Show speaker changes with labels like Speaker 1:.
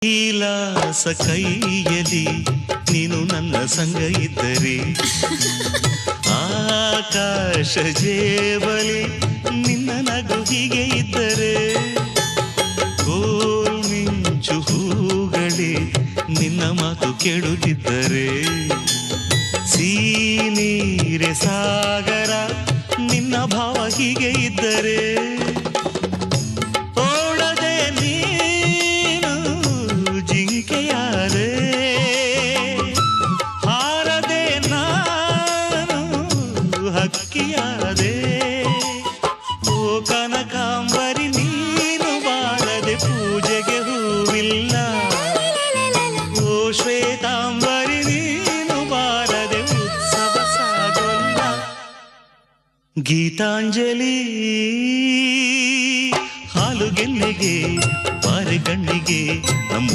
Speaker 1: ಕೈಲಾಸ ಕೈಯಲಿ ನೀನು ನನ್ನ ಸಂಗ ಇದ್ದರೆ ಆಕಾಶ ಜೇಬಲಿ ನಿನ್ನ ನಗು ಹೀಗೆ ಇದ್ದರೆ ಗೋಲ್ ಮಿಂಚು ಹೂಗಳೇ ನಿನ್ನ ಮಾತು ಕೇಳುತ್ತಿದ್ದರೆ ಸೀನೀರೆ ಸಾಗರ ನಿನ್ನ ಭಾವ ಹೀಗೆ ಇದ್ದರೆ ಓಡದೆ ನೀನು ಜಿಂಕೆಯಾದೆ ಹಾರದೆ ನಾನು ಹಕ್ಕಿಯಾದೆ ಓ ಕನಕಾಂಬರಿ ನೀನು ಬಾಳದೆ ಪೂಜೆಗೆ ಹೂವಿಲ್ಲ ಓ ಶ್ವೇತಾಂಬರಿ ನೀನು ಬಾಳದೆ ಉತ್ಸವ ಸಾಗೋಲ್ಲ ಗೀತಾಂಜಲಿ ಹಾಲು ಗೆನ್ನೆಗೆ ಬಾರೆ ಕಣ್ಣಿಗೆ ನಮ್ಮ